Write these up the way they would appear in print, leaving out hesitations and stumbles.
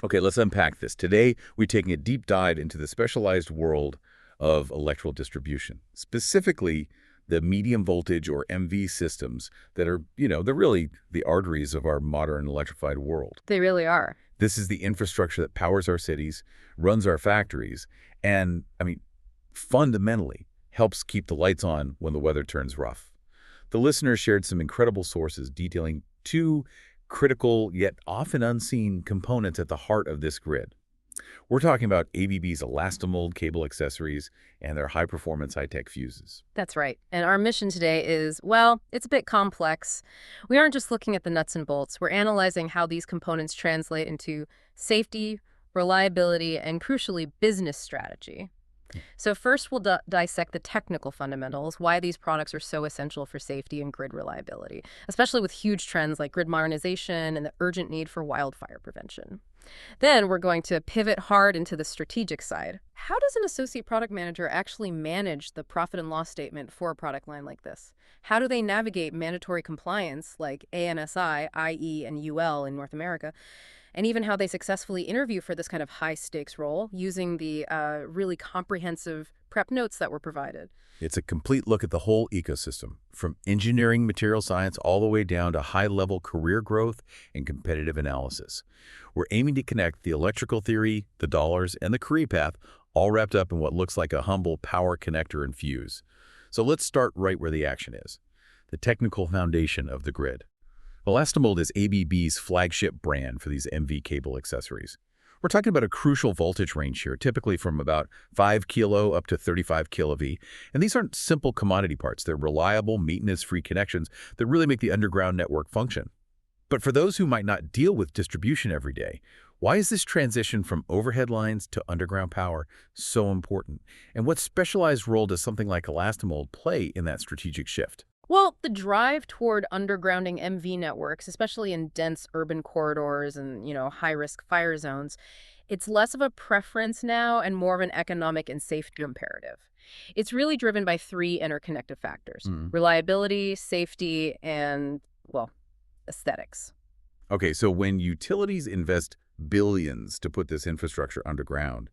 Okay, let's unpack this. Today, we're taking a deep dive into the specialized world of electrical distribution, specifically the medium voltage or MV systems that are, they're really the arteries of our modern electrified world. They really are. This is the infrastructure that powers our cities, runs our factories, and, fundamentally helps keep the lights on when the weather turns rough. The listeners shared some incredible sources detailing two critical yet often unseen components at the heart of this grid. We're talking about ABB's elastomold cable accessories and their high-performance high-tech fuses. That's right. And our mission today is, well, it's a bit complex. We aren't just looking at the nuts and bolts. We're analyzing how these components translate into safety, reliability, and crucially, business strategy. So first, we'll dissect the technical fundamentals, why these products are so essential for safety and grid reliability, especially with huge trends like grid modernization and the urgent need for wildfire prevention. Then we're going to pivot hard into the strategic side. How does an associate product manager actually manage the profit and loss statement for a product line like this? How do they navigate mandatory compliance like ANSI, IE, and UL in North America? And even how they successfully interview for this kind of high-stakes role using the really comprehensive prep notes that were provided. It's a complete look at the whole ecosystem, from engineering material science all the way down to high-level career growth and competitive analysis. We're aiming to connect the electrical theory, the dollars, and the career path, all wrapped up in what looks like a humble power connector and fuse. So let's start right where the action is, the technical foundation of the grid. Elastomold is ABB's flagship brand for these MV cable accessories. We're talking about a crucial voltage range here, typically from about 5 kilo up to 35 kV. And these aren't simple commodity parts. They're reliable, maintenance-free connections that really make the underground network function. But for those who might not deal with distribution every day, why is this transition from overhead lines to underground power so important? And what specialized role does something like Elastomold play in that strategic shift? Well, the drive toward undergrounding MV networks, especially in dense urban corridors and, high-risk fire zones, it's less of a preference now and more of an economic and safety imperative. It's really driven by three interconnected factors: reliability, safety, and, well, aesthetics. Okay, so when utilities invest billions to put this infrastructure underground,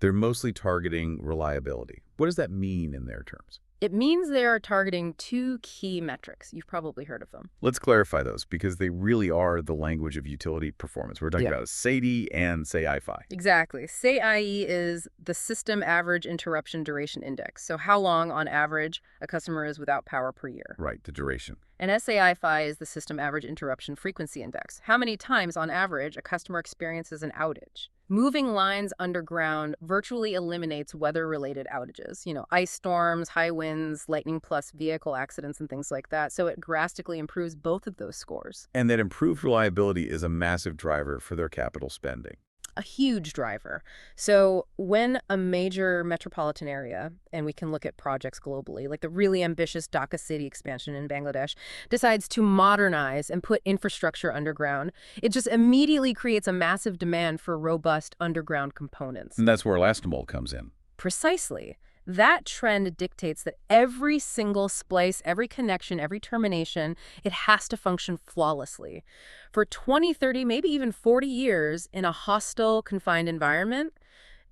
they're mostly targeting reliability. What does that mean in their terms? It means they are targeting two key metrics. You've probably heard of them. Let's clarify those because they really are the language of utility performance. We're talking about SAIDI and SAIFI. Exactly. SAIE is the System Average Interruption Duration Index. So how long, on average, a customer is without power per year. Right, the duration. And SAIFI is the System Average Interruption Frequency Index. How many times, on average, a customer experiences an outage. Moving lines underground virtually eliminates weather-related outages. Ice storms, high winds, lightning plus vehicle accidents, and things like that. So it drastically improves both of those scores. And that improved reliability is a massive driver for their capital spending. A huge driver. So when a major metropolitan area, and we can look at projects globally, like the really ambitious Dhaka city expansion in Bangladesh, decides to modernize and put infrastructure underground, it just immediately creates a massive demand for robust underground components. And that's where Elastomold comes in. Precisely. That trend dictates that every single splice, every connection, every termination, it has to function flawlessly. For 20, 30, maybe even 40 years in a hostile, confined environment,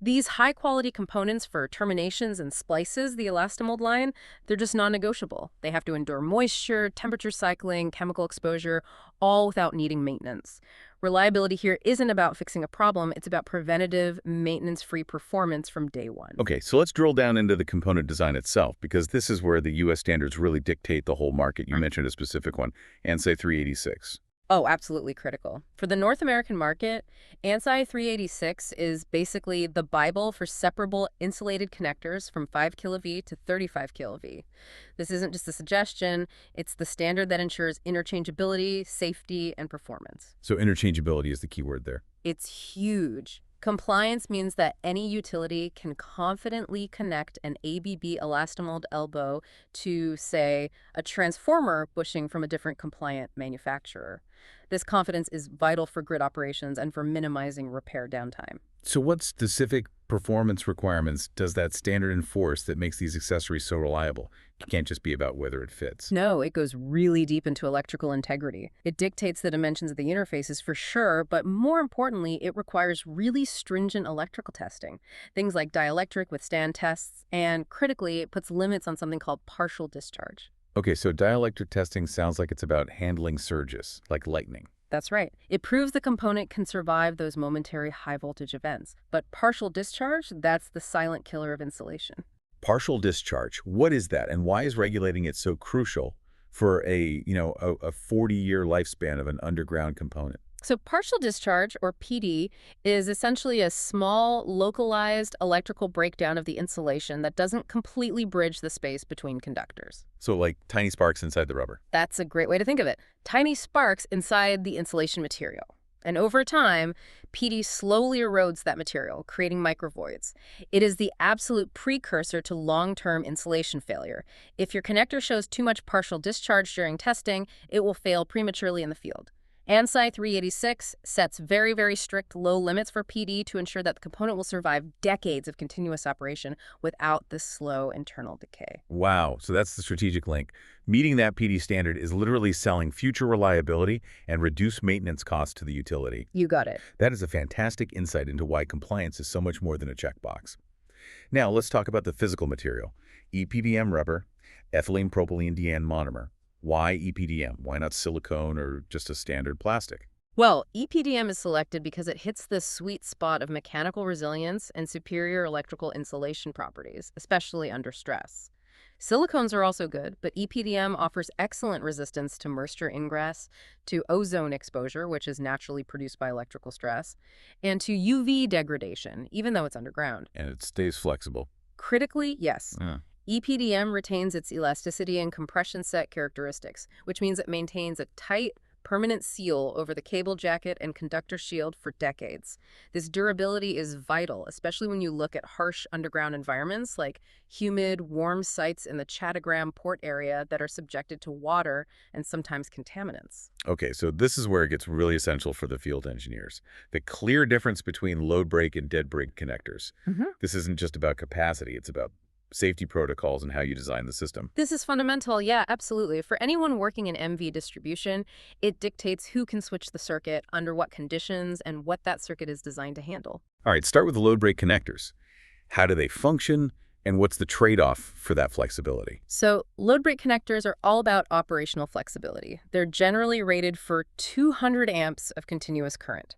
these high-quality components for terminations and splices, the Elastomold line, they're just non-negotiable. They have to endure moisture, temperature cycling, chemical exposure, all without needing maintenance. Reliability here isn't about fixing a problem. It's about preventative, maintenance-free performance from day one. Okay, so let's drill down into the component design itself, because this is where the U.S. standards really dictate the whole market. You mentioned a specific one, ANSI 386. Oh, absolutely critical. For the North American market, ANSI 386 is basically the Bible for separable insulated connectors from 5 kV to 35 kV. This isn't just a suggestion, it's the standard that ensures interchangeability, safety, and performance. So interchangeability is the key word there. It's huge. Compliance means that any utility can confidently connect an ABB elastomold elbow to, say, a transformer bushing from a different compliant manufacturer. This confidence is vital for grid operations and for minimizing repair downtime. So what specific performance requirements does that standard enforce that makes these accessories so reliable? It can't just be about whether it fits. No, it goes really deep into electrical integrity. It dictates the dimensions of the interfaces for sure, but more importantly, it requires really stringent electrical testing. Things like dielectric withstand tests, and critically, it puts limits on something called partial discharge. Okay, so dielectric testing sounds like it's about handling surges, like lightning. That's right. It proves the component can survive those momentary high voltage events. But partial discharge, that's the silent killer of insulation. Partial discharge, what is that, and why is regulating it so crucial for a 40-year lifespan of an underground component? So partial discharge, or PD, is essentially a small, localized electrical breakdown of the insulation that doesn't completely bridge the space between conductors. So like tiny sparks inside the rubber. That's a great way to think of it. Tiny sparks inside the insulation material. And over time, PD slowly erodes that material, creating microvoids. It is the absolute precursor to long-term insulation failure. If your connector shows too much partial discharge during testing, it will fail prematurely in the field. ANSI 386 sets very, very strict low limits for PD to ensure that the component will survive decades of continuous operation without this slow internal decay. Wow, so that's the strategic link. Meeting that PD standard is literally selling future reliability and reduced maintenance costs to the utility. You got it. That is a fantastic insight into why compliance is so much more than a checkbox. Now, let's talk about the physical material. EPDM rubber, ethylene propylene diene monomer. Why EPDM? Why not silicone or just a standard plastic? Well, EPDM is selected because it hits the sweet spot of mechanical resilience and superior electrical insulation properties, especially under stress. Silicones are also good, but EPDM offers excellent resistance to moisture ingress, to ozone exposure, which is naturally produced by electrical stress, and to UV degradation, even though it's underground. And it stays flexible. Critically, yes. Yeah. EPDM retains its elasticity and compression set characteristics, which means it maintains a tight, permanent seal over the cable jacket and conductor shield for decades. This durability is vital, especially when you look at harsh underground environments like humid, warm sites in the Chattagram port area that are subjected to water and sometimes contaminants. Okay, so this is where it gets really essential for the field engineers. The clear difference between load break and dead break connectors. This isn't just about capacity, it's about safety protocols and how you design the system. This is fundamental, yeah, absolutely. For anyone working in MV distribution, it dictates who can switch the circuit, under what conditions, and what that circuit is designed to handle. All right, start with the load break connectors. How do they function, and what's the trade-off for that flexibility? So load break connectors are all about operational flexibility. They're generally rated for 200 amps of continuous current.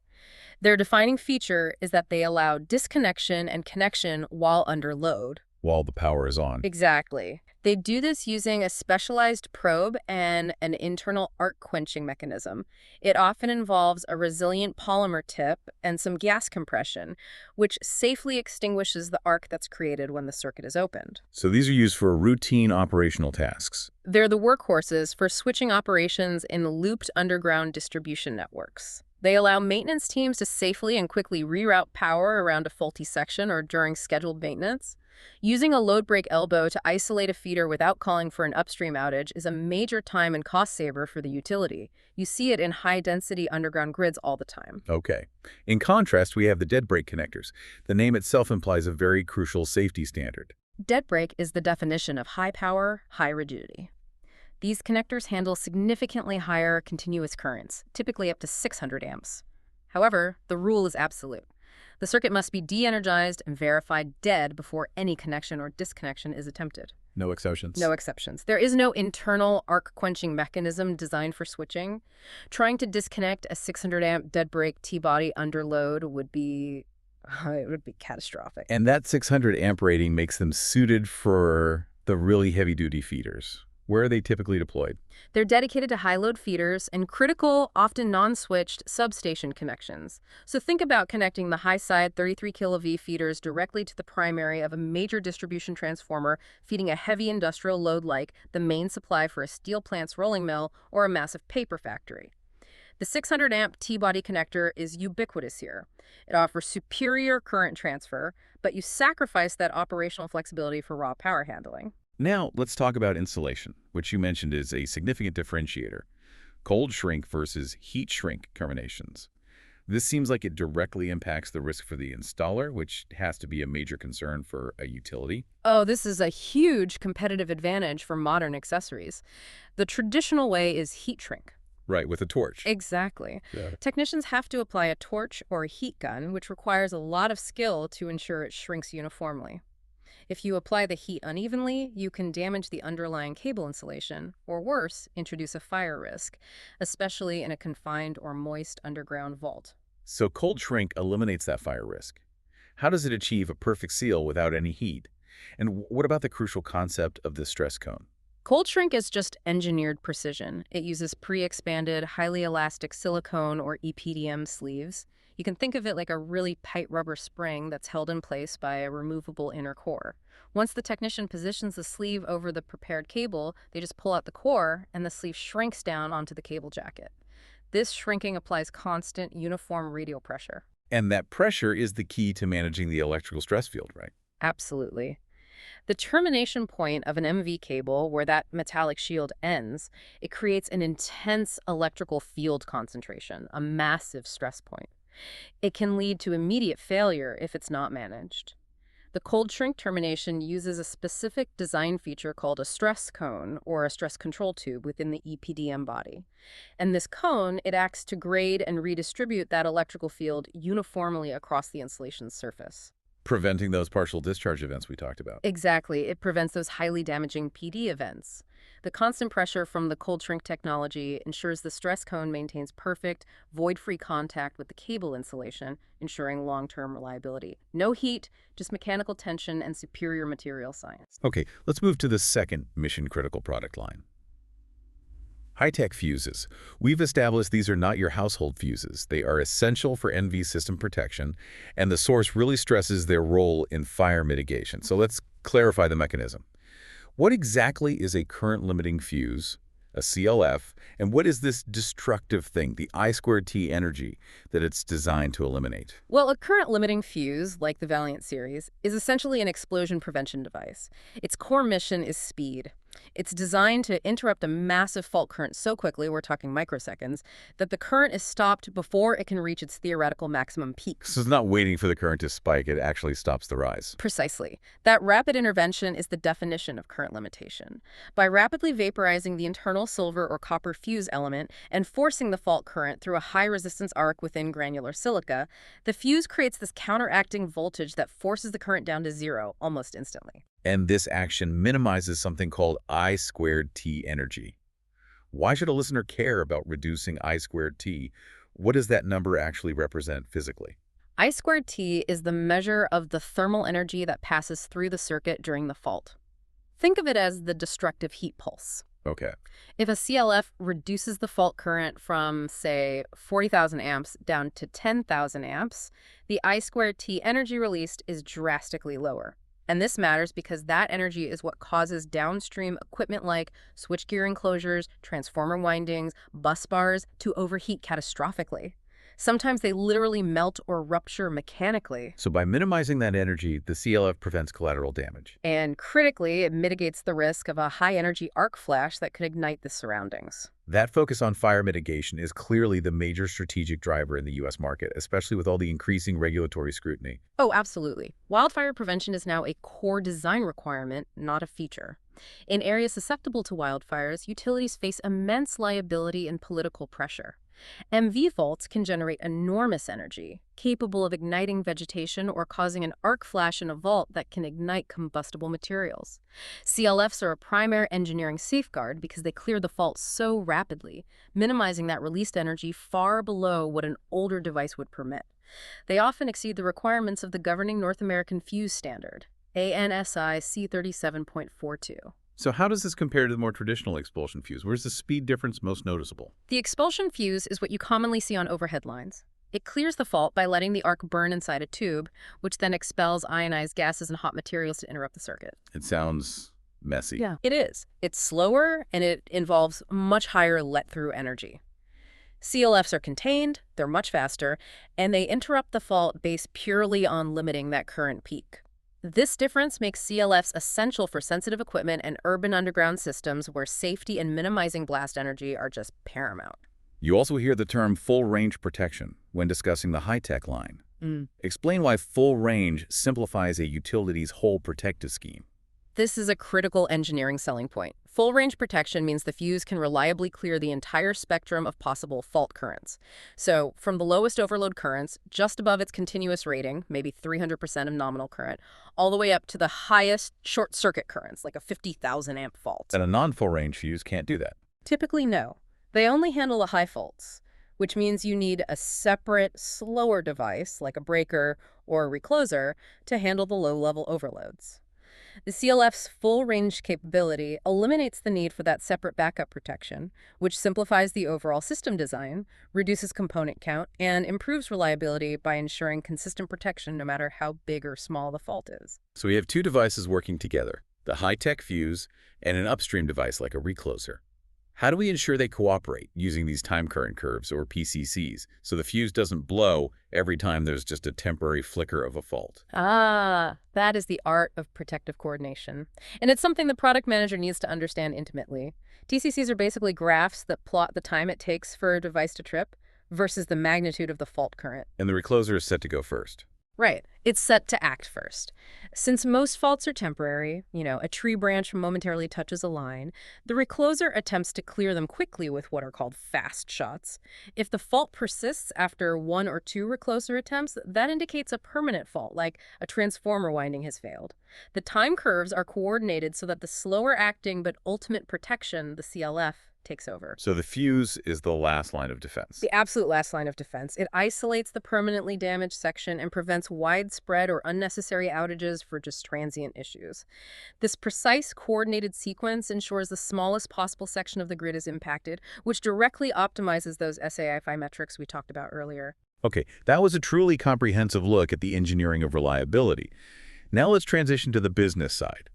Their defining feature is that they allow disconnection and connection while under load. While the power is on. Exactly. They do this using a specialized probe and an internal arc quenching mechanism. It often involves a resilient polymer tip and some gas compression, which safely extinguishes the arc that's created when the circuit is opened. So these are used for routine operational tasks. They're the workhorses for switching operations in looped underground distribution networks. They allow maintenance teams to safely and quickly reroute power around a faulty section or during scheduled maintenance. Using a load break elbow to isolate a feeder without calling for an upstream outage is a major time and cost saver for the utility. You see it in high-density underground grids all the time. Okay. In contrast, we have the dead break connectors. The name itself implies a very crucial safety standard. Dead break is the definition of high power, high rigidity. These connectors handle significantly higher continuous currents, typically up to 600 amps. However, the rule is absolute. The circuit must be de-energized and verified dead before any connection or disconnection is attempted. No exceptions? No exceptions. There is no internal arc quenching mechanism designed for switching. Trying to disconnect a 600 amp dead break T-body under load would be catastrophic. And that 600 amp rating makes them suited for the really heavy-duty feeders. Where are they typically deployed? They're dedicated to high-load feeders and critical, often non-switched, substation connections. So think about connecting the high-side 33 kV feeders directly to the primary of a major distribution transformer feeding a heavy industrial load like the main supply for a steel plant's rolling mill or a massive paper factory. The 600 amp T-body connector is ubiquitous here. It offers superior current transfer, but you sacrifice that operational flexibility for raw power handling. Now, let's talk about insulation, which you mentioned is a significant differentiator. Cold shrink versus heat shrink combinations. This seems like it directly impacts the risk for the installer, which has to be a major concern for a utility. Oh, this is a huge competitive advantage for modern accessories. The traditional way is heat shrink. Right, with a torch. Exactly. Yeah. Technicians have to apply a torch or a heat gun, which requires a lot of skill to ensure it shrinks uniformly. If you apply the heat unevenly, you can damage the underlying cable insulation, or worse, introduce a fire risk, especially in a confined or moist underground vault. So cold shrink eliminates that fire risk. How does it achieve a perfect seal without any heat? And what about the crucial concept of the stress cone? Cold shrink is just engineered precision. It uses pre-expanded, highly elastic silicone or EPDM sleeves. You can think of it like a really tight rubber spring that's held in place by a removable inner core. Once the technician positions the sleeve over the prepared cable, they just pull out the core and the sleeve shrinks down onto the cable jacket. This shrinking applies constant, uniform radial pressure. And that pressure is the key to managing the electrical stress field, right? Absolutely. The termination point of an MV cable, where that metallic shield ends, it creates an intense electrical field concentration, a massive stress point. It can lead to immediate failure if it's not managed. The cold shrink termination uses a specific design feature called a stress cone or a stress control tube within the EPDM body. And this cone, it acts to grade and redistribute that electrical field uniformly across the installation's surface. Preventing those partial discharge events we talked about. Exactly. It prevents those highly damaging PD events. The constant pressure from the cold shrink technology ensures the stress cone maintains perfect, void-free contact with the cable insulation, ensuring long-term reliability. No heat, just mechanical tension and superior material science. Okay, let's move to the second mission-critical product line. High-tech fuses. We've established these are not your household fuses. They are essential for NV system protection, and the source really stresses their role in fire mitigation. So let's clarify the mechanism. What exactly is a current limiting fuse, a CLF, and what is this destructive thing, the I2T energy, that it's designed to eliminate? Well, a current limiting fuse, like the Valiant series, is essentially an explosion prevention device. Its core mission is speed. It's designed to interrupt a massive fault current so quickly, we're talking microseconds, that the current is stopped before it can reach its theoretical maximum peak. So it's not waiting for the current to spike, it actually stops the rise. Precisely. That rapid intervention is the definition of current limitation. By rapidly vaporizing the internal silver or copper fuse element and forcing the fault current through a high-resistance arc within granular silica, the fuse creates this counteracting voltage that forces the current down to zero almost instantly. And this action minimizes something called I2T energy. Why should a listener care about reducing I2T? What does that number actually represent physically? I2T is the measure of the thermal energy that passes through the circuit during the fault. Think of it as the destructive heat pulse. Okay. If a CLF reduces the fault current from, say, 40,000 amps down to 10,000 amps, the I2T energy released is drastically lower. And this matters because that energy is what causes downstream equipment like switchgear enclosures, transformer windings, bus bars to overheat catastrophically. Sometimes they literally melt or rupture mechanically. So by minimizing that energy, the CLF prevents collateral damage. And critically, it mitigates the risk of a high-energy arc flash that could ignite the surroundings. That focus on fire mitigation is clearly the major strategic driver in the U.S. market, especially with all the increasing regulatory scrutiny. Oh, absolutely. Wildfire prevention is now a core design requirement, not a feature. In areas susceptible to wildfires, utilities face immense liability and political pressure. MV faults can generate enormous energy, capable of igniting vegetation or causing an arc flash in a vault that can ignite combustible materials. CLFs are a primary engineering safeguard because they clear the fault so rapidly, minimizing that released energy far below what an older device would permit. They often exceed the requirements of the governing North American fuse standard, ANSI C37.42. So how does this compare to the more traditional expulsion fuse? Where's the speed difference most noticeable? The expulsion fuse is what you commonly see on overhead lines. It clears the fault by letting the arc burn inside a tube, which then expels ionized gases and hot materials to interrupt the circuit. It sounds messy. Yeah, it is. It's slower, and it involves much higher let-through energy. CLFs are contained, they're much faster, and they interrupt the fault based purely on limiting that current peak. This difference makes CLFs essential for sensitive equipment and urban underground systems where safety and minimizing blast energy are just paramount. You also hear the term full range protection. when discussing the high-tech line. Mm. Explain why full range simplifies a utility's whole protective scheme. This is a critical engineering selling point. Full range protection means the fuse can reliably clear the entire spectrum of possible fault currents. So, from the lowest overload currents, just above its continuous rating, maybe 300% of nominal current, all the way up to the highest short circuit currents, like a 50,000 amp fault. And a non-full range fuse can't do that. Typically, no. They only handle the high faults, which means you need a separate, slower device, like a breaker or a recloser, to handle the low-level overloads. The CLF's full-range capability eliminates the need for that separate backup protection, which simplifies the overall system design, reduces component count, and improves reliability by ensuring consistent protection no matter how big or small the fault is. So we have two devices working together, the high-tech fuse and an upstream device like a recloser. How do we ensure they cooperate using these time current curves, or PCCs, so the fuse doesn't blow every time there's just a temporary flicker of a fault? Ah, that is the art of protective coordination. And it's something the product manager needs to understand intimately. TCCs are basically graphs that plot the time it takes for a device to trip versus the magnitude of the fault current. And the recloser is set to go first. Right. It's set to act first. Since most faults are temporary, a tree branch momentarily touches a line, the recloser attempts to clear them quickly with what are called fast shots. If the fault persists after one or two recloser attempts, that indicates a permanent fault, like a transformer winding has failed. The time curves are coordinated so that the slower acting but ultimate protection, the CLF, takes over. So the fuse is the last line of defense. The absolute last line of defense. It isolates the permanently damaged section and prevents widespread or unnecessary outages for just transient issues. This precise, coordinated sequence ensures the smallest possible section of the grid is impacted, which directly optimizes those SAI-FI metrics we talked about earlier. Okay, that was a truly comprehensive look at the engineering of reliability. Now let's transition to the business side.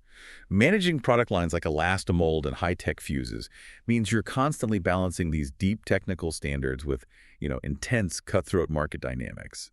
Managing product lines like elastomold and high-tech fuses means you're constantly balancing these deep technical standards with, intense cutthroat market dynamics.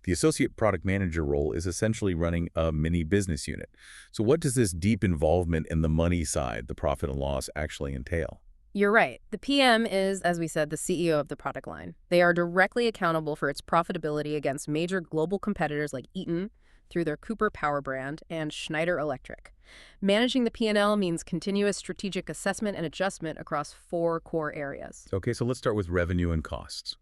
The associate product manager role is essentially running a mini business unit. So what does this deep involvement in the money side, the profit and loss, actually entail? You're right. The PM is, as we said, the CEO of the product line. They are directly accountable for its profitability against major global competitors like Eaton, through their Cooper Power brand, and Schneider Electric. Managing the P&L means continuous strategic assessment and adjustment across 4 core areas. Okay, so let's start with revenue and costs.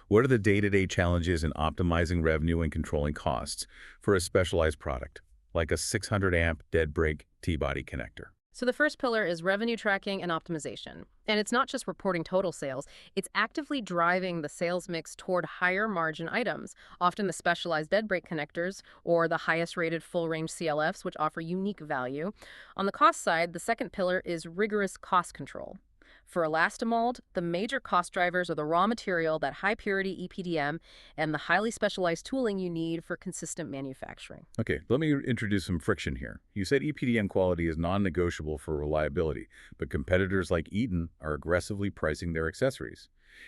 What are the day-to-day challenges in optimizing revenue and controlling costs for a specialized product, like a 600-amp dead-break T-body connector? So the first pillar is revenue tracking and optimization. And it's not just reporting total sales, it's actively driving the sales mix toward higher margin items, often the specialized dead break connectors or the highest rated full range CLFs, which offer unique value. On the cost side, the second pillar is rigorous cost control. For elastomold, the major cost drivers are the raw material, that high purity EPDM, and the highly specialized tooling you need for consistent manufacturing. Okay, let me introduce some friction here. You said EPDM quality is non-negotiable for reliability, but competitors like Eaton are aggressively pricing their accessories.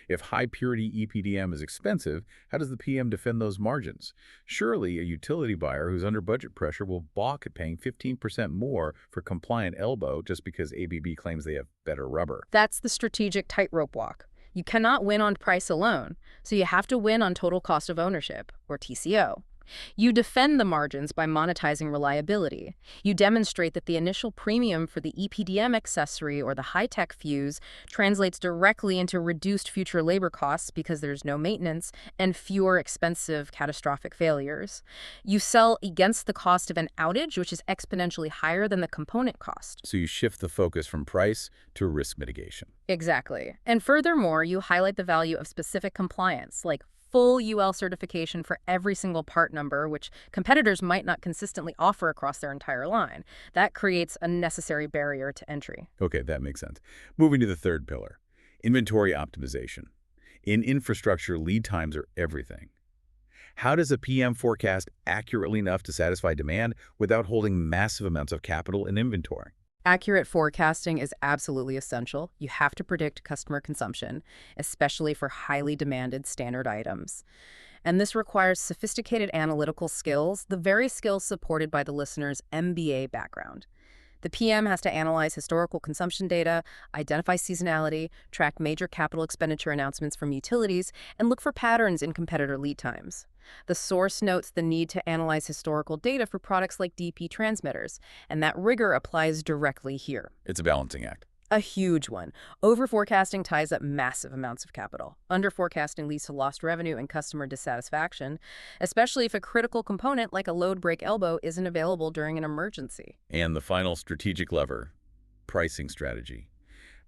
If high-purity EPDM is expensive, how does the PM defend those margins? Surely a utility buyer who's under budget pressure will balk at paying 15% more for compliant elbow just because ABB claims they have better rubber. That's the strategic tightrope walk. You cannot win on price alone, so you have to win on total cost of ownership, or TCO. You defend the margins by monetizing reliability. You demonstrate that the initial premium for the EPDM accessory or the high-tech fuse translates directly into reduced future labor costs because there's no maintenance and fewer expensive catastrophic failures. You sell against the cost of an outage, which is exponentially higher than the component cost. So you shift the focus from price to risk mitigation. Exactly. And furthermore, you highlight the value of specific compliance, like full UL certification for every single part number, which competitors might not consistently offer across their entire line. That creates a necessary barrier to entry. Okay, that makes sense. Moving to the third pillar, inventory optimization. In infrastructure, lead times are everything. How does a PM forecast accurately enough to satisfy demand without holding massive amounts of capital in inventory? Accurate forecasting is absolutely essential. You have to predict customer consumption, especially for highly demanded standard items. And this requires sophisticated analytical skills, the very skills supported by the listener's MBA background. The PM has to analyze historical consumption data, identify seasonality, track major capital expenditure announcements from utilities, and look for patterns in competitor lead times. The source notes the need to analyze historical data for products like DP transmitters, and that rigor applies directly here. It's a balancing act. A huge one. Over-forecasting ties up massive amounts of capital. Under-forecasting leads to lost revenue and customer dissatisfaction, especially if a critical component like a load break elbow isn't available during an emergency. And the final strategic lever, pricing strategy.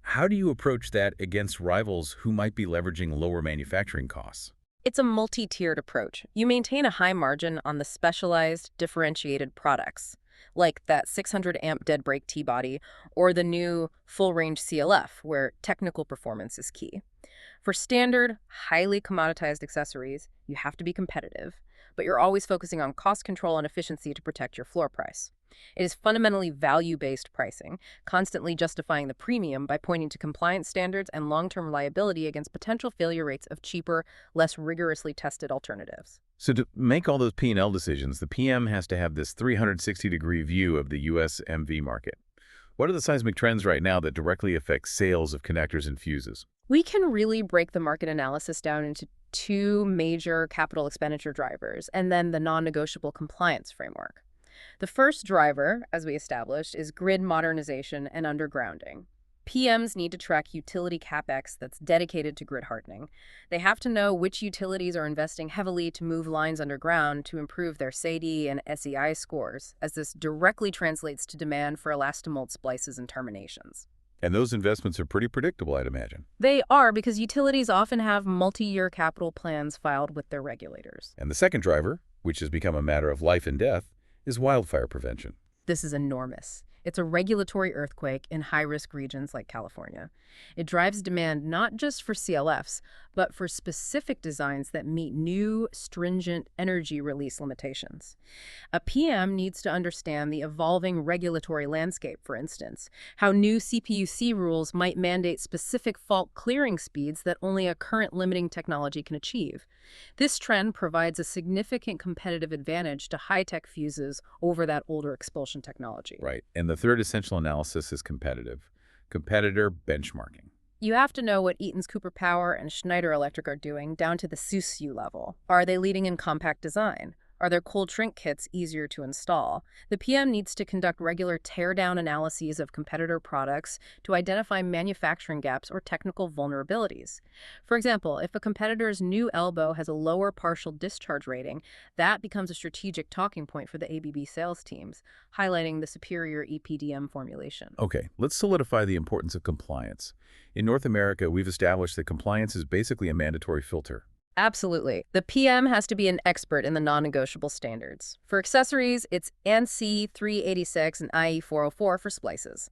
How do you approach that against rivals who might be leveraging lower manufacturing costs? It's a multi-tiered approach. You maintain a high margin on the specialized, differentiated products, like that 600-amp dead brake T-body or the new full-range CLF, where technical performance is key. For standard, highly commoditized accessories, you have to be competitive, but you're always focusing on cost control and efficiency to protect your floor price. It is fundamentally value-based pricing, constantly justifying the premium by pointing to compliance standards and long-term reliability against potential failure rates of cheaper, less rigorously tested alternatives. So to make all those P&L decisions, the PM has to have this 360-degree view of the U.S. MV market. What are the seismic trends right now that directly affect sales of connectors and fuses? We can really break the market analysis down into two major capital expenditure drivers, and then the non-negotiable compliance framework. The first driver, as we established, is grid modernization and undergrounding. PMs need to track utility CapEx that's dedicated to grid hardening. They have to know which utilities are investing heavily to move lines underground to improve their SAIDI and SEI scores, as this directly translates to demand for elastomalt splices and terminations. And those investments are pretty predictable, I'd imagine. They are, because utilities often have multi-year capital plans filed with their regulators. And the second driver, which has become a matter of life and death, is wildfire prevention. This is enormous. It's a regulatory earthquake in high-risk regions like California. It drives demand not just for CLFs, but for specific designs that meet new, stringent energy release limitations. A PM needs to understand the evolving regulatory landscape, for instance, how new CPUC rules might mandate specific fault clearing speeds that only a current limiting technology can achieve. This trend provides a significant competitive advantage to high-tech fuses over that older expulsion technology. Right. And the third essential analysis is competitor benchmarking. You have to know what Eaton's Cooper Power and Schneider Electric are doing down to the SUSU level. Are they leading in compact design? Are their cold shrink kits easier to install? The PM needs to conduct regular tear-down analyses of competitor products to identify manufacturing gaps or technical vulnerabilities. For example, if a competitor's new elbow has a lower partial discharge rating, that becomes a strategic talking point for the ABB sales teams, highlighting the superior EPDM formulation. Okay, let's solidify the importance of compliance. In North America, we've established that compliance is basically a mandatory filter. Absolutely. The PM has to be an expert in the non-negotiable standards. For accessories, it's ANSI 386 and IE 404 for splices.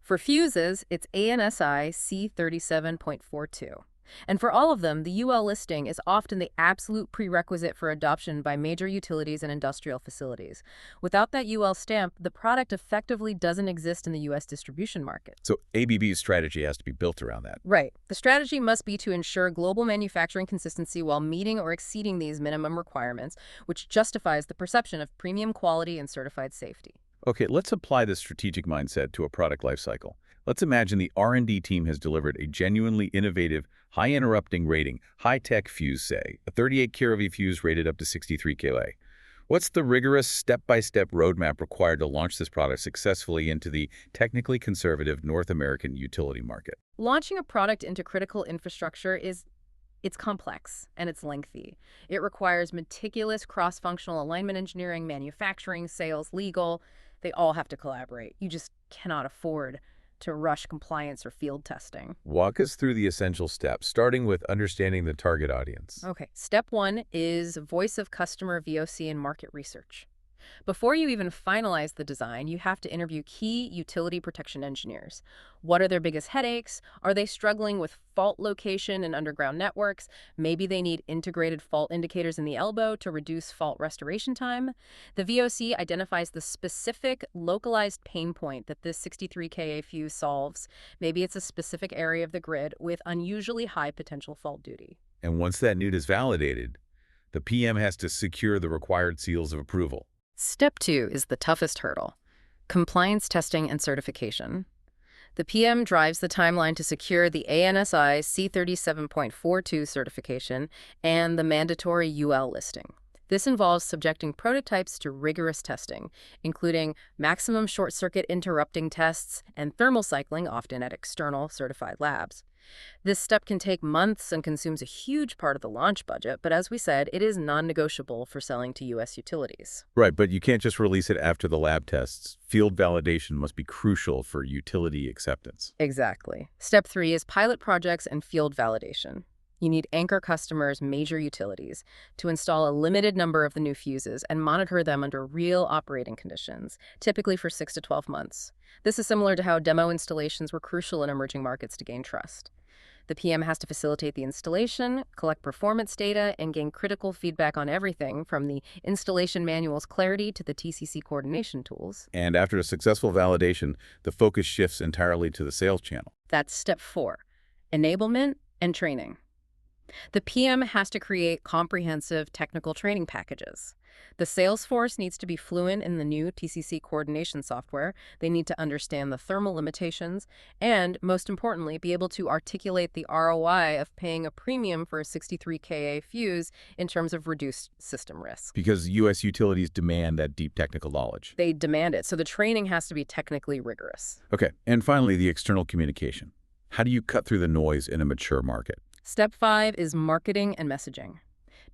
For fuses, it's ANSI C37.42. And for all of them, the UL listing is often the absolute prerequisite for adoption by major utilities and industrial facilities. Without that UL stamp, the product effectively doesn't exist in the U.S. distribution market. So ABB's strategy has to be built around that. Right. The strategy must be to ensure global manufacturing consistency while meeting or exceeding these minimum requirements, which justifies the perception of premium quality and certified safety. Okay, let's apply this strategic mindset to a product lifecycle. Let's imagine the R&D team has delivered a genuinely innovative, high-interrupting rating, high-tech fuse, say, a 38 kV fuse rated up to 63 kVA. What's the rigorous step-by-step roadmap required to launch this product successfully into the technically conservative North American utility market? Launching a product into critical infrastructure it's complex and it's lengthy. It requires meticulous cross-functional alignment engineering, manufacturing, sales, legal. They all have to collaborate. You just cannot afford to rush compliance or field testing. Walk us through the essential steps, starting with understanding the target audience. Okay, step one is voice of customer VOC and market research. Before you even finalize the design, you have to interview key utility protection engineers. What are their biggest headaches? Are they struggling with fault location and underground networks? Maybe they need integrated fault indicators in the elbow to reduce fault restoration time. The VOC identifies the specific localized pain point that this 63 kA fuse solves. Maybe it's a specific area of the grid with unusually high potential fault duty. And once that need is validated, the PM has to secure the required seals of approval. Step two is the toughest hurdle. Compliance testing and certification. The PM drives the timeline to secure the ANSI C37.42 certification and the mandatory UL listing. This involves subjecting prototypes to rigorous testing, including maximum short-circuit interrupting tests and thermal cycling, often at external certified labs. This step can take months and consumes a huge part of the launch budget, but as we said, it is non-negotiable for selling to U.S. utilities. Right, but you can't just release it after the lab tests. Field validation must be crucial for utility acceptance. Exactly. Step 3 is pilot projects and field validation. You need anchor customers, major utilities, to install a limited number of the new fuses and monitor them under real operating conditions, typically for 6 to 12 months. This is similar to how demo installations were crucial in emerging markets to gain trust. The PM has to facilitate the installation, collect performance data, and gain critical feedback on everything from the installation manual's clarity to the TCC coordination tools. And after a successful validation, the focus shifts entirely to the sales channel. That's step 4, enablement and training. The PM has to create comprehensive technical training packages. The sales force needs to be fluent in the new TCC coordination software. They need to understand the thermal limitations and, most importantly, be able to articulate the ROI of paying a premium for a 63 kA fuse in terms of reduced system risk. Because U.S. utilities demand that deep technical knowledge. They demand it, so the training has to be technically rigorous. Okay, and finally, the external communication. How do you cut through the noise in a mature market? Step 5 is marketing and messaging.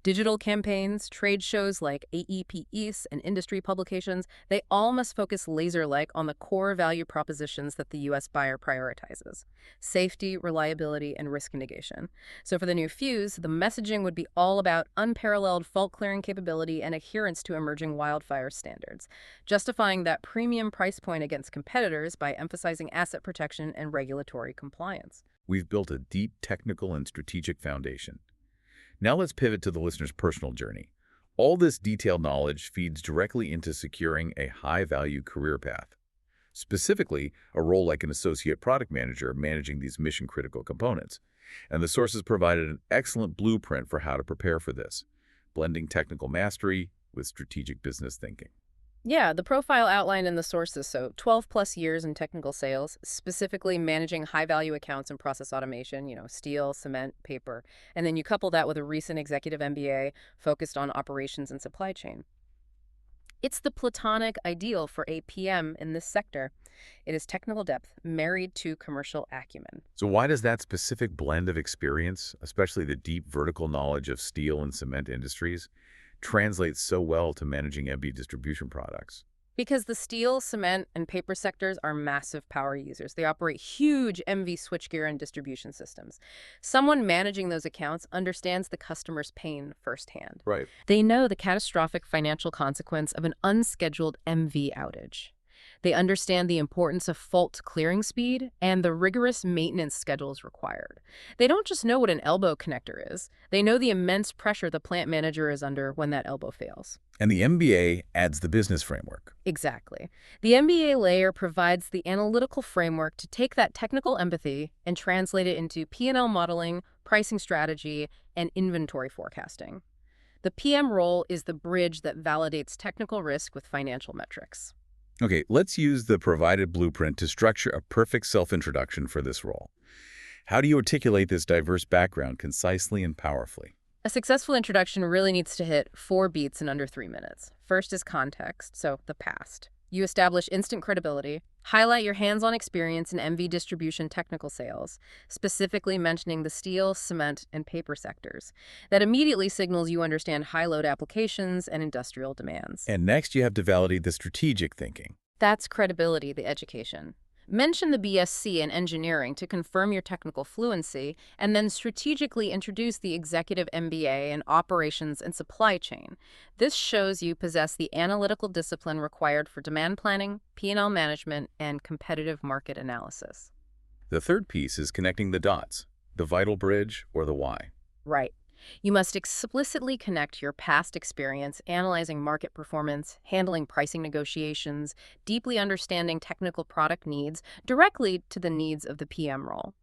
Digital campaigns, trade shows like AEP East, and industry publications, they all must focus laser-like on the core value propositions that the U.S. buyer prioritizes: safety, reliability, and risk mitigation. So for the new fuse, the messaging would be all about unparalleled fault-clearing capability and adherence to emerging wildfire standards, justifying that premium price point against competitors by emphasizing asset protection and regulatory compliance. We've built a deep technical and strategic foundation. Now let's pivot to the listener's personal journey. All this detailed knowledge feeds directly into securing a high-value career path. Specifically, a role like an associate product manager managing these mission-critical components. And the sources provided an excellent blueprint for how to prepare for this, blending technical mastery with strategic business thinking. Yeah, the profile outlined in the sources, so 12 plus years in technical sales, specifically managing high-value accounts and process automation, steel, cement, paper. And then you couple that with a recent executive MBA focused on operations and supply chain. It's the platonic ideal for a PM in this sector. It is technical depth married to commercial acumen. So why does that specific blend of experience, especially the deep vertical knowledge of steel and cement industries, translate so well to managing MB distribution products? Because the steel, cement, and paper sectors are massive power users. They operate huge MV switchgear and distribution systems. Someone managing those accounts understands the customer's pain firsthand. Right. They know the catastrophic financial consequence of an unscheduled MV outage. They understand the importance of fault clearing speed and the rigorous maintenance schedules required. They don't just know what an elbow connector is. They know the immense pressure the plant manager is under when that elbow fails. And the MBA adds the business framework. Exactly. The MBA layer provides the analytical framework to take that technical empathy and translate it into P&L modeling, pricing strategy, and inventory forecasting. The PM role is the bridge that validates technical risk with financial metrics. Okay, let's use the provided blueprint to structure a perfect self-introduction for this role. How do you articulate this diverse background concisely and powerfully? A successful introduction really needs to hit 4 beats in under 3 minutes. First is context, so the past. You establish instant credibility, highlight your hands-on experience in MV distribution technical sales, specifically mentioning the steel, cement, and paper sectors. That immediately signals you understand high-load applications and industrial demands. And next, you have to validate the strategic thinking. That's credibility, the education. Mention the BSc in engineering to confirm your technical fluency, and then strategically introduce the executive MBA in operations and supply chain. This shows you possess the analytical discipline required for demand planning, P&L management, and competitive market analysis. The third piece is connecting the dots, the vital bridge or the why. Right. You must explicitly connect your past experience analyzing market performance, handling pricing negotiations, deeply understanding technical product needs directly to the needs of the PM role.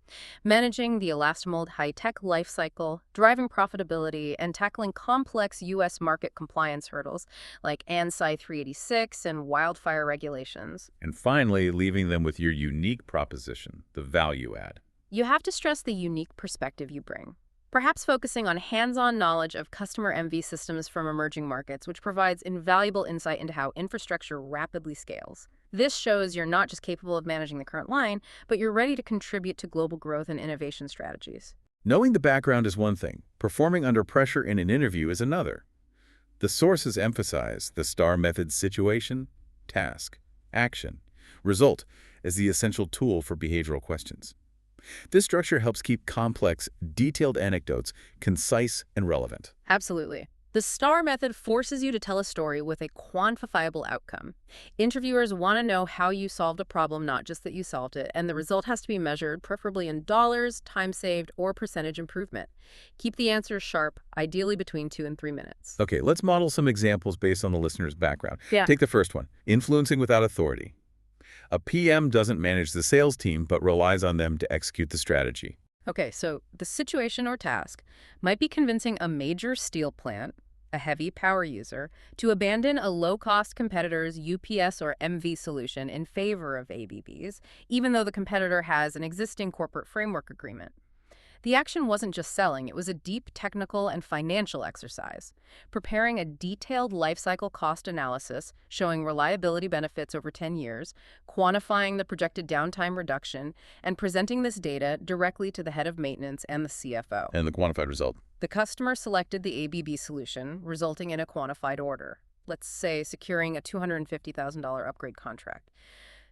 Managing the elastomold high-tech lifecycle, driving profitability, and tackling complex U.S. market compliance hurdles like ANSI 386 and wildfire regulations. And finally, leaving them with your unique proposition, the value add. You have to stress the unique perspective you bring. Perhaps focusing on hands-on knowledge of customer MV systems from emerging markets, which provides invaluable insight into how infrastructure rapidly scales. This shows you're not just capable of managing the current line, but you're ready to contribute to global growth and innovation strategies. Knowing the background is one thing. Performing under pressure in an interview is another. The sources emphasize the STAR method's situation, task, action, result as the essential tool for behavioral questions. This structure helps keep complex, detailed anecdotes concise and relevant. Absolutely. The STAR method forces you to tell a story with a quantifiable outcome. Interviewers want to know how you solved a problem, not just that you solved it, and the result has to be measured, preferably in dollars, time saved, or percentage improvement. Keep the answers sharp, ideally between 2 and 3 minutes. Okay, let's model some examples based on the listener's background. Yeah. Take the first one, influencing without authority. A PM doesn't manage the sales team, but relies on them to execute the strategy. Okay, so the situation or task might be convincing a major steel plant, a heavy power user, to abandon a low-cost competitor's UPS or MV solution in favor of ABB's, even though the competitor has an existing corporate framework agreement. The action wasn't just selling, it was a deep technical and financial exercise, preparing a detailed lifecycle cost analysis showing reliability benefits over 10 years, quantifying the projected downtime reduction, and presenting this data directly to the head of maintenance and the CFO. And the quantified result. The customer selected the ABB solution, resulting in a quantified order, let's say securing a $250,000 upgrade contract.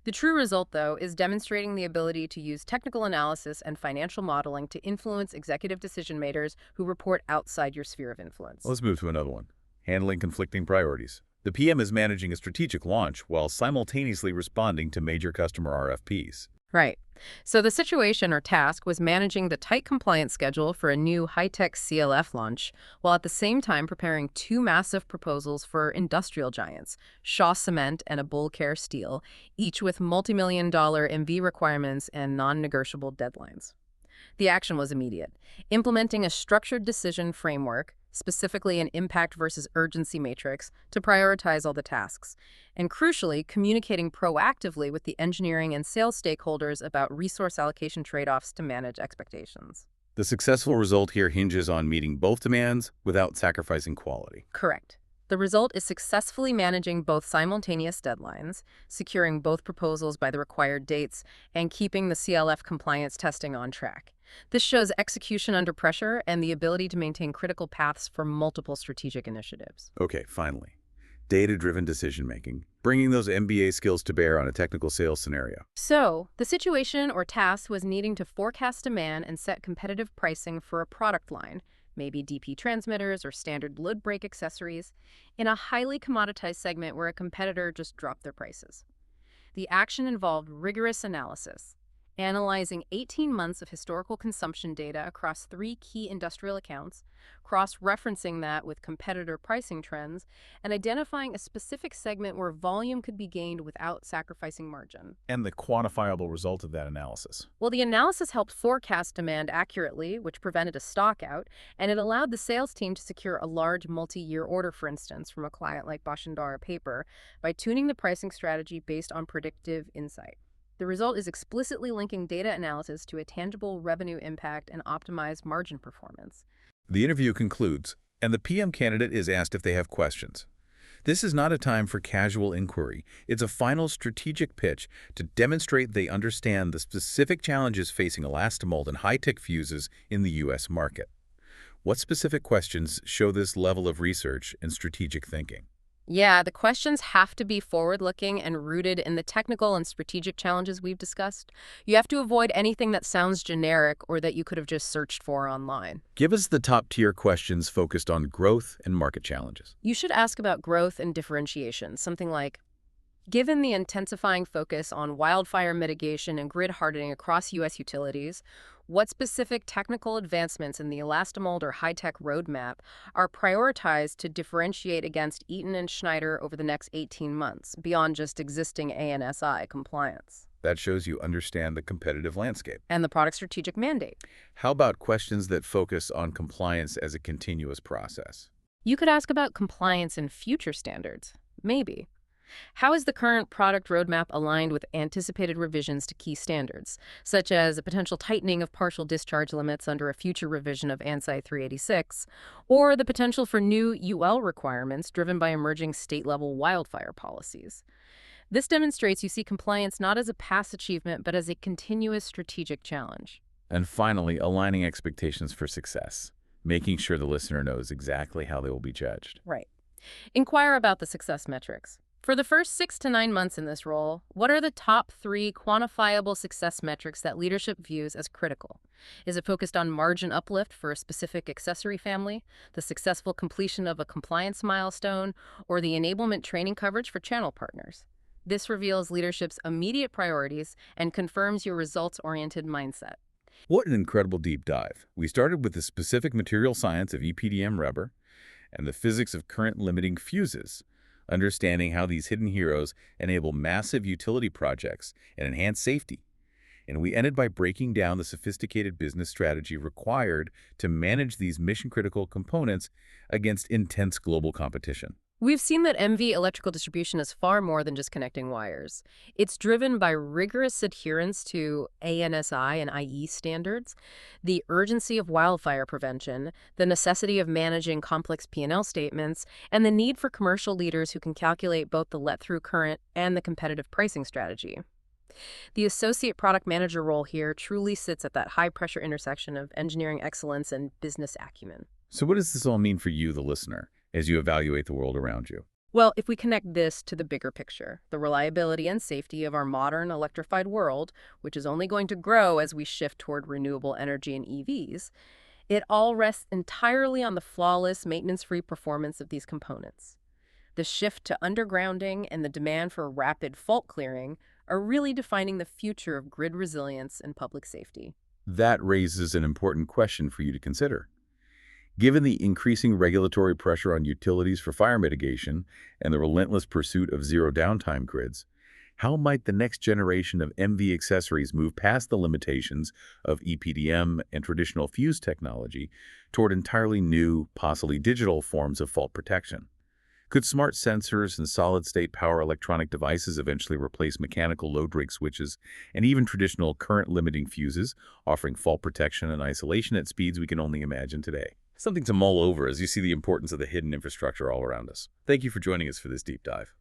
The true result, though, is demonstrating the ability to use technical analysis and financial modeling to influence executive decision-makers who report outside your sphere of influence. Let's move to another one, handling conflicting priorities. The PM is managing a strategic launch while simultaneously responding to major customer RFPs. Right. So the situation or task was managing the tight compliance schedule for a new high-tech CLF launch, while at the same time preparing 2 massive proposals for industrial giants, Shaw Cement and a Bull Care Steel, each with multi-million-dollar MV requirements and non-negotiable deadlines. The action was immediate, implementing a structured decision framework, specifically an impact versus urgency matrix, to prioritize all the tasks, and crucially, communicating proactively with the engineering and sales stakeholders about resource allocation trade-offs to manage expectations. The successful result here hinges on meeting both demands without sacrificing quality. Correct. The result is successfully managing both simultaneous deadlines, securing both proposals by the required dates, and keeping the CLF compliance testing on track. This shows execution under pressure and the ability to maintain critical paths for multiple strategic initiatives. Okay, finally, data-driven decision-making, bringing those MBA skills to bear on a technical sales scenario. So, the situation or task was needing to forecast demand and set competitive pricing for a product line, maybe DP transmitters or standard load brake accessories, in a highly commoditized segment where a competitor just dropped their prices. The action involved rigorous analysis, analyzing 18 months of historical consumption data across 3 key industrial accounts, cross-referencing that with competitor pricing trends, and identifying a specific segment where volume could be gained without sacrificing margin. And the quantifiable result of that analysis. Well, the analysis helped forecast demand accurately, which prevented a stockout, and it allowed the sales team to secure a large multi-year order, for instance, from a client like Bashundara Paper, by tuning the pricing strategy based on predictive insight. The result is explicitly linking data analysis to a tangible revenue impact and optimized margin performance. The interview concludes, and the PM candidate is asked if they have questions. This is not a time for casual inquiry. It's a final strategic pitch to demonstrate they understand the specific challenges facing elastomold and high-tech fuses in the U.S. market. What specific questions show this level of research and strategic thinking? Yeah, the questions have to be forward-looking and rooted in the technical and strategic challenges we've discussed. You have to avoid anything that sounds generic or that you could have just searched for online. Give us the top-tier questions focused on growth and market challenges. You should ask about growth and differentiation, something like, Given the intensifying focus on wildfire mitigation and grid hardening across U.S. utilities, what specific technical advancements in the elastomold or high-tech roadmap are prioritized to differentiate against Eaton and Schneider over the next 18 months, beyond just existing ANSI compliance? That shows you understand the competitive landscape. And the product strategic mandate. How about questions that focus on compliance as a continuous process? You could ask about compliance in future standards. Maybe. How is the current product roadmap aligned with anticipated revisions to key standards, such as a potential tightening of partial discharge limits under a future revision of ANSI 386, or the potential for new UL requirements driven by emerging state-level wildfire policies? This demonstrates you see compliance not as a past achievement, but as a continuous strategic challenge. And finally, aligning expectations for success, making sure the listener knows exactly how they will be judged. Right. Inquire about the success metrics. For the first 6 to 9 months in this role, what are the top 3 quantifiable success metrics that leadership views as critical? Is it focused on margin uplift for a specific accessory family, the successful completion of a compliance milestone, or the enablement training coverage for channel partners? This reveals leadership's immediate priorities and confirms your results-oriented mindset. What an incredible deep dive. We started with the specific material science of EPDM rubber and the physics of current limiting fuses, understanding how these hidden heroes enable massive utility projects and enhance safety. And we ended by breaking down the sophisticated business strategy required to manage these mission-critical components against intense global competition. We've seen that MV electrical distribution is far more than just connecting wires. It's driven by rigorous adherence to ANSI and IE standards, the urgency of wildfire prevention, the necessity of managing complex P&L statements, and the need for commercial leaders who can calculate both the let-through current and the competitive pricing strategy. The associate product manager role here truly sits at that high-pressure intersection of engineering excellence and business acumen. So what does this all mean for you, the listener, as you evaluate the world around you? Well, if we connect this to the bigger picture, the reliability and safety of our modern electrified world, which is only going to grow as we shift toward renewable energy and EVs, it all rests entirely on the flawless, maintenance-free performance of these components. The shift to undergrounding and the demand for rapid fault clearing are really defining the future of grid resilience and public safety. That raises an important question for you to consider. Given the increasing regulatory pressure on utilities for fire mitigation and the relentless pursuit of zero downtime grids, how might the next generation of MV accessories move past the limitations of EPDM and traditional fuse technology toward entirely new, possibly digital forms of fault protection? Could smart sensors and solid-state power electronic devices eventually replace mechanical load-break switches and even traditional current-limiting fuses, offering fault protection and isolation at speeds we can only imagine today? Something to mull over as you see the importance of the hidden infrastructure all around us. Thank you for joining us for this deep dive.